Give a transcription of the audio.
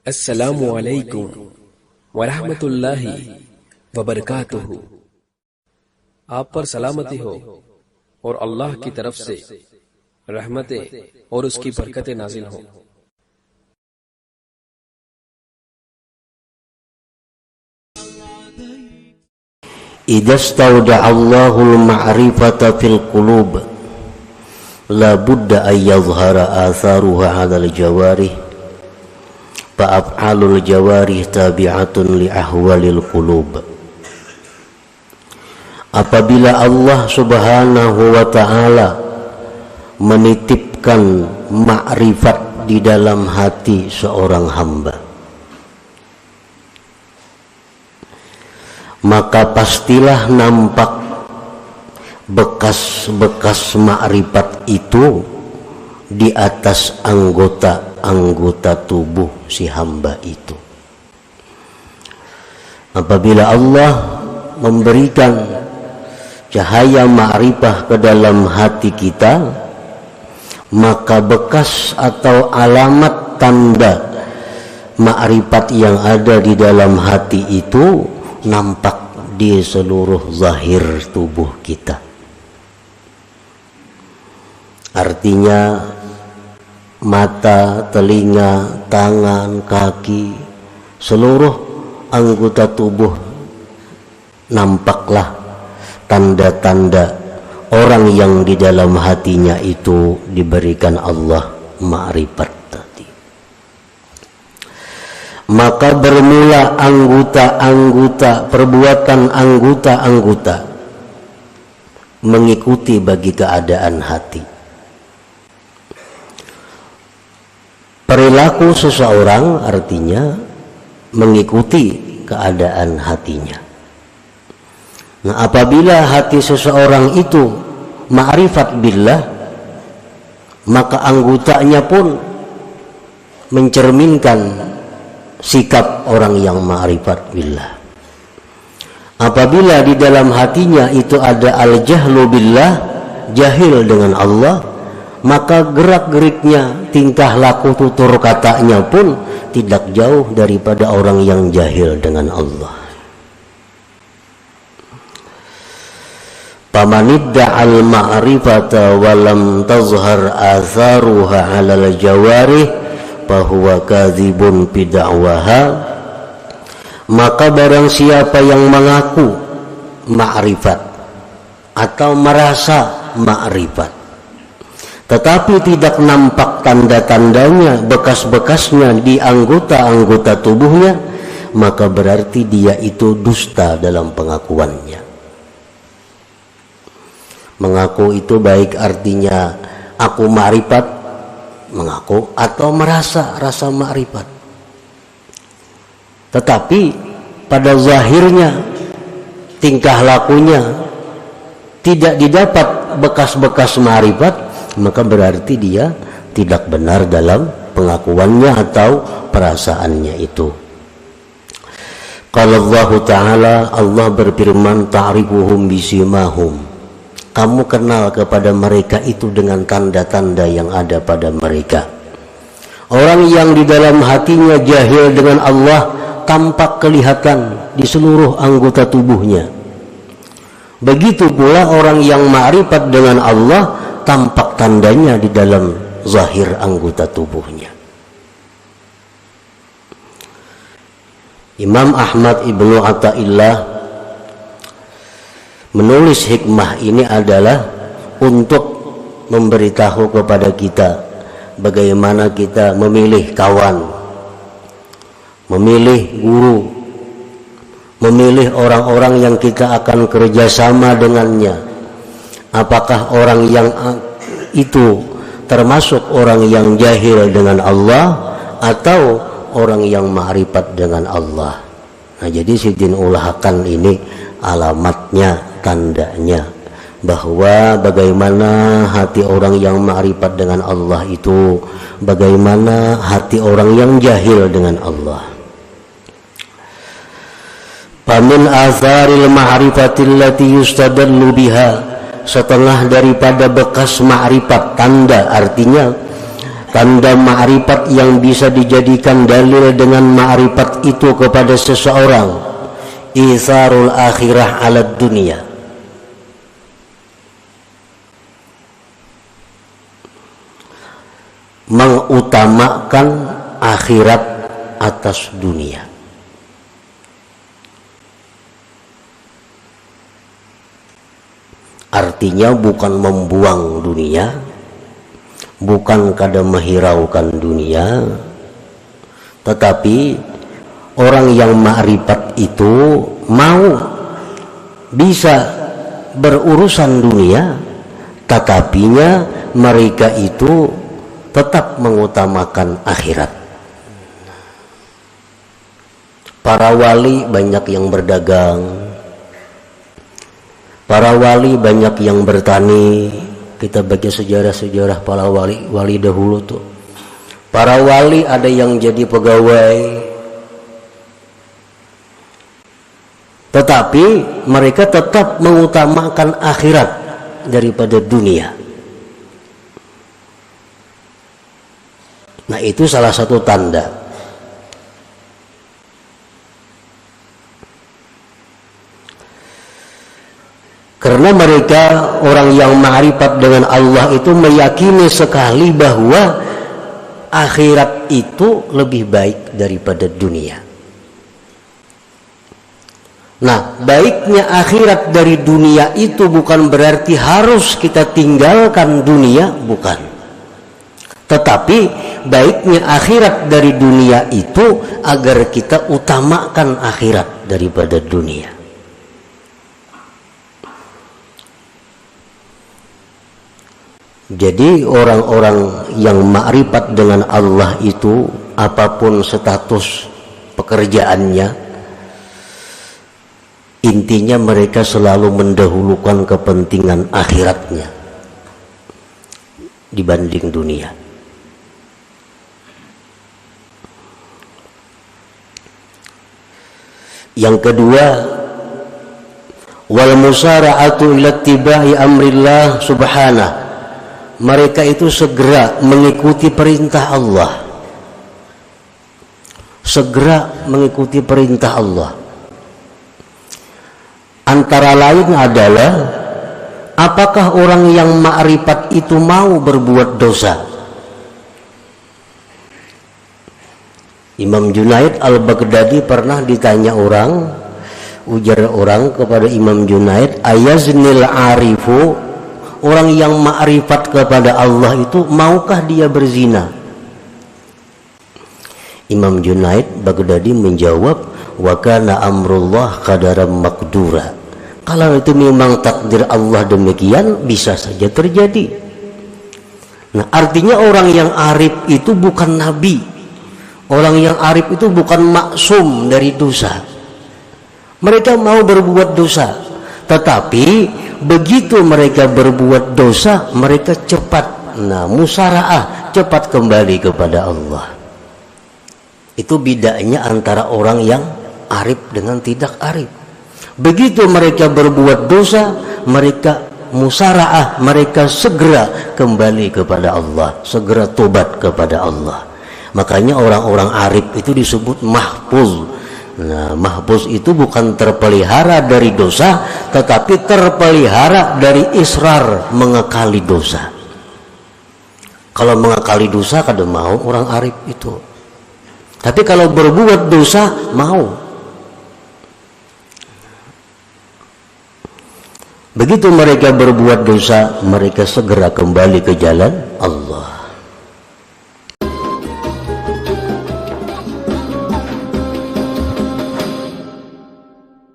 अस्सलामुअलैकुम वरहमतुल्लाहि वबरकातुहू। आप पर सलामती हो और अल्लाह की तरफ से रहमतें और उसकी बरकतें नाजिल हो। إذا استودع الله المعرفة في القلوب لا بد أن يظهر آثارها على الجوارح فأفعال الجوارح تابعة لأحوال القلوب. Apabila Allah subhanahu wa ta'ala menitipkan ma'rifat di dalam hati seorang hamba, maka pastilah nampak bekas-bekas ma'rifat itu di atas anggota-anggota tubuh si hamba itu. Apabila Allah memberikan cahaya ma'rifah ke dalam hati kita, maka bekas atau alamat tanda ma'rifat yang ada di dalam hati itu nampak di seluruh zahir tubuh kita. Artinya mata, telinga, tangan, kaki, seluruh anggota tubuh nampaklah tanda-tanda orang yang di dalam hatinya itu diberikan Allah ma'rifat. Maka bermula perbuatan anggota-anggota mengikuti bagi keadaan hati. Perilaku seseorang artinya mengikuti keadaan hatinya. Nah, apabila hati seseorang itu ma'rifat billah, maka anggotanya pun mencerminkan sikap orang yang ma'rifat billah. Apabila di dalam hatinya itu ada al-jahlu billah, jahil dengan Allah, maka gerak-geriknya, tingkah laku tutur katanya pun tidak jauh daripada orang yang jahil dengan Allah. Pamanidda'al ma'rifata walam tazhar atharuha 'alal jawarih bahwa kadzibun bid'awaha, maka barang siapa yang mengaku ma'rifat atau merasa ma'rifat tetapi tidak nampak tanda-tandanya, bekas-bekasnya di anggota-anggota tubuhnya, maka berarti dia itu dusta dalam pengakuannya. Mengaku itu baik artinya aku ma'rifat, mengaku, atau rasa ma'rifat, tetapi pada zahirnya, tingkah lakunya tidak didapat bekas-bekas ma'rifat, maka berarti dia tidak benar dalam pengakuannya atau perasaannya itu. Qala Allah Ta'ala, Allah berfirman, ta'rifuhum bisimahum, kamu kenal kepada mereka itu dengan tanda-tanda yang ada pada mereka. Orang yang di dalam hatinya jahil dengan Allah tampak kelihatan di seluruh anggota tubuhnya. Begitu pula orang yang ma'rifat dengan Allah tampak tandanya di dalam zahir anggota tubuhnya. Imam Ahmad Ibnu Athaillah menulis hikmah ini adalah untuk memberitahu kepada kita bagaimana kita memilih kawan, memilih guru, memilih orang-orang yang kita akan kerjasama dengannya. Apakah orang yang itu termasuk orang yang jahil dengan Allah atau orang yang ma'rifat dengan Allah. Nah, jadi Sidin ulahkan ini alamatnya, tandanya, bahwa bagaimana hati orang yang ma'rifat dengan Allah itu, bagaimana hati orang yang jahil dengan Allah. Famin atharil ma'rifatil lati yustadallu biha, setengah daripada bekas ma'rifat, tanda artinya tanda ma'rifat yang bisa dijadikan dalil dengan ma'rifat itu kepada seseorang, isarul akhirah ala dunia, mengutamakan akhirat atas dunia. Artinya bukan membuang dunia, bukan kada menghiraukan dunia, tetapi orang yang ma'rifat itu mau bisa berurusan dunia, tetapinya mereka itu tetap mengutamakan akhirat. Para wali banyak yang berdagang, para wali banyak yang bertani. Kita baca sejarah-sejarah para wali dahulu tuh. Para wali ada yang jadi pegawai, tetapi mereka tetap mengutamakan akhirat daripada dunia. Nah, itu salah satu tanda. Karena mereka orang yang ma'rifat dengan Allah itu meyakini sekali bahwa akhirat itu lebih baik daripada dunia. Nah, baiknya akhirat dari dunia itu bukan berarti harus kita tinggalkan dunia, bukan. Tetapi baiknya akhirat dari dunia itu agar kita utamakan akhirat daripada dunia. Jadi orang-orang yang ma'rifat dengan Allah itu, apapun status pekerjaannya, intinya mereka selalu mendahulukan kepentingan akhiratnya dibanding dunia. Yang kedua, wal musara'atu ila ittiba'i amrillah subhanahu. Mereka itu segera mengikuti perintah Allah, segera mengikuti perintah Allah. Antara lain adalah, apakah orang yang ma'rifat itu mau berbuat dosa? Imam Junaid al-Baghdadi pernah ditanya orang, ujar orang kepada Imam Junaid, ayaznil arifu, orang yang ma'rifat kepada Allah itu maukah dia berzina? Imam Junaid Baghdadi menjawab, wa kana amrullah qadaran maqdura. Kalau itu memang takdir Allah demikian, bisa saja terjadi. Nah, artinya orang yang arif itu bukan nabi. Orang yang arif itu bukan maksum dari dosa. Mereka mau berbuat dosa, tetapi begitu mereka berbuat dosa, mereka cepat, musara'ah, cepat kembali kepada Allah. Itu bedanya antara orang yang arif dengan tidak arif. Begitu mereka berbuat dosa, mereka musara'ah, mereka segera kembali kepada Allah, segera tobat kepada Allah. Makanya orang-orang arif itu disebut mahfuz. Nah, mahfuz itu bukan terpelihara dari dosa, tetapi terpelihara dari israr, mengekali dosa. Kalau mengekali dosa kada mau orang arif itu. Tapi kalau berbuat dosa mau. Begitu mereka berbuat dosa, mereka segera kembali ke jalan Allah.